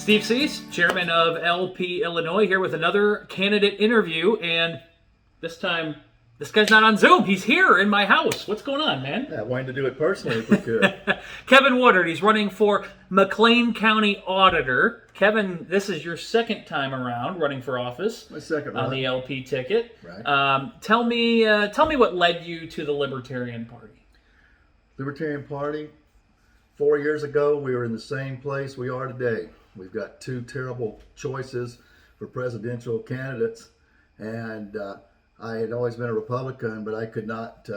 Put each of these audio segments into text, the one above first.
Steve Cease, chairman of LP Illinois, here with another candidate interview, and this time, this guy's not on Zoom. He's here in my house. What's going on, man? Yeah, wanting to do it personally if we could. Kevin Woodard, he's running for McLean County Auditor. Kevin, this is your second time around running for office. My second on run. the LP ticket. Right. Tell me what led you to the Libertarian Party. Libertarian Party, 4 years ago, we were in the same place we are today. We've got two terrible choices for presidential candidates, and I had always been a Republican, but I could not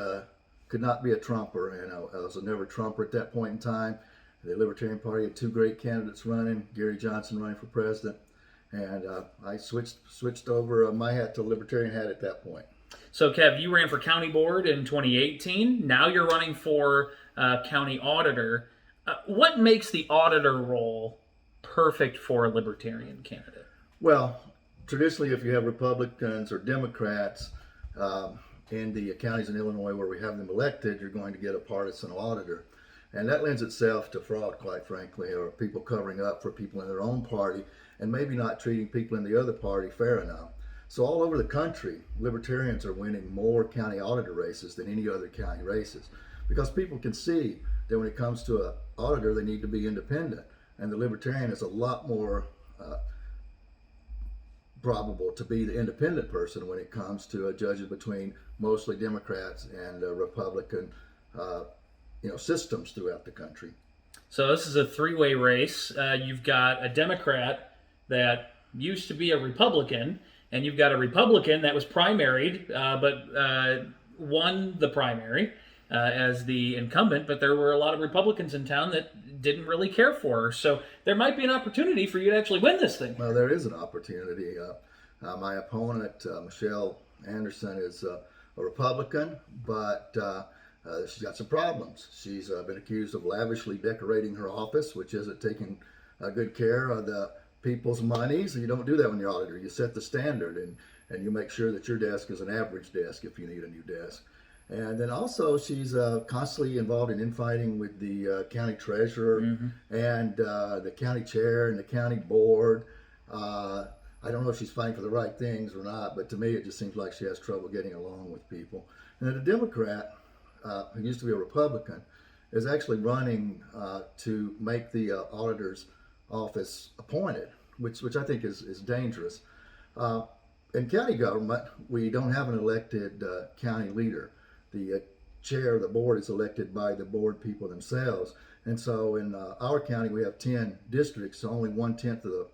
be a Trumper, and I was a never Trumper at that point in time. The Libertarian Party had two great candidates running, Gary Johnson running for president, and I switched over my hat to Libertarian hat at that point. So, Kev, you ran for county board in 2018. Now you're running for county auditor. What makes the auditor role perfect for a Libertarian candidate? Well, traditionally, if you have Republicans or Democrats in the counties in Illinois where we have them elected, you're going to get a partisan auditor. And that lends itself to fraud, quite frankly, or people covering up for people in their own party and maybe not treating people in the other party fair enough. So all over the country, Libertarians are winning more county auditor races than any other county races because people can see that when it comes to an auditor, they need to be independent. And the Libertarian is a lot more probable to be the independent person when it comes to judging between mostly Democrats and Republican systems throughout the country. So this is a three-way race. You've got a Democrat that used to be a Republican, and you've got a Republican that was primaried, but won the primary as the incumbent, but there were a lot of Republicans in town that didn't really care for her. So there might be an opportunity for you to actually win this thing. Well, there is an opportunity. My opponent, Michelle Anderson, is a Republican, but she's got some problems. She's been accused of lavishly decorating her office, which isn't taking good care of the people's money. So you don't do that when you're auditor. You set the standard, and you make sure that your desk is an average desk if you need a new desk. And then also she's constantly involved in infighting with the county treasurer and the county chair and the county board. I don't know if she's fighting for the right things or not, but to me it just seems like she has trouble getting along with people. And then the Democrat, who used to be a Republican, is actually running to make the auditor's office appointed, which I think is dangerous. In county government, we don't have an elected county leader. The chair of the board is elected by the board people themselves. And so in our county, we have 10 districts, so only 1/10 of the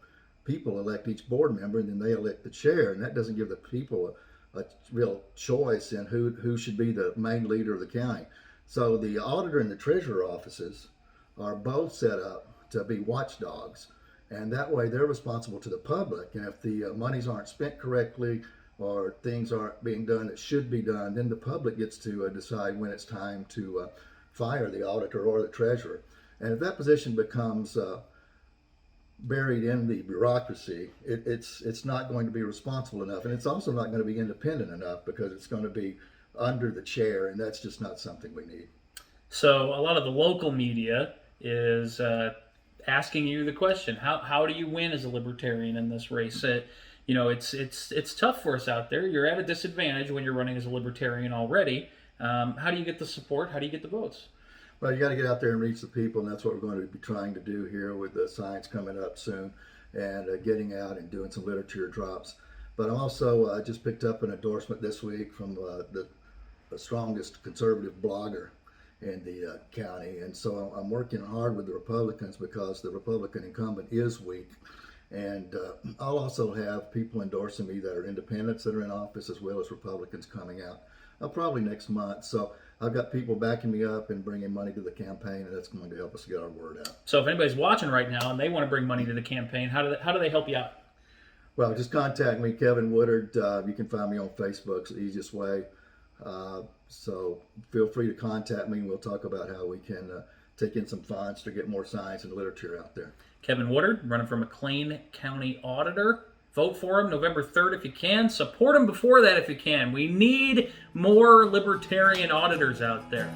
people elect each board member, and then they elect the chair. And that doesn't give the people a real choice in who should be the main leader of the county. So the auditor and the treasurer offices are both set up to be watchdogs. And that way they're responsible to the public. And if the monies aren't spent correctly, or things aren't being done that should be done, then the public gets to decide when it's time to fire the auditor or the treasurer. And if that position becomes buried in the bureaucracy, it's not going to be responsible enough, and it's also not going to be independent enough because it's going to be under the chair, and that's just not something we need. So a lot of the local media is asking you the question: How do you win as a Libertarian in this race? It's tough for us out there. You're at a disadvantage when you're running as a Libertarian already. How do you get the support? How do you get the votes? Well, you got to get out there and reach the people, and that's what we're going to be trying to do here with the signs coming up soon and getting out and doing some literature drops. But also, I just picked up an endorsement this week from the strongest conservative blogger in the county, and so I'm working hard with the Republicans because the Republican incumbent is weak. And I'll also have people endorsing me that are independents that are in office, as well as Republicans coming out probably next month. So I've got people backing me up and bringing money to the campaign, and that's going to help us get our word out. So if anybody's watching right now and they want to bring money to the campaign, how do they help you out? Well, just contact me, Kevin Woodard. You can find me on Facebook. It's the easiest way. So feel free to contact me, and we'll talk about how we can take in some funds to get more signs and literature out there. Kevin Woodard, running for McLean County Auditor. Vote for him November 3rd if you can. Support him before that if you can. We need more Libertarian auditors out there.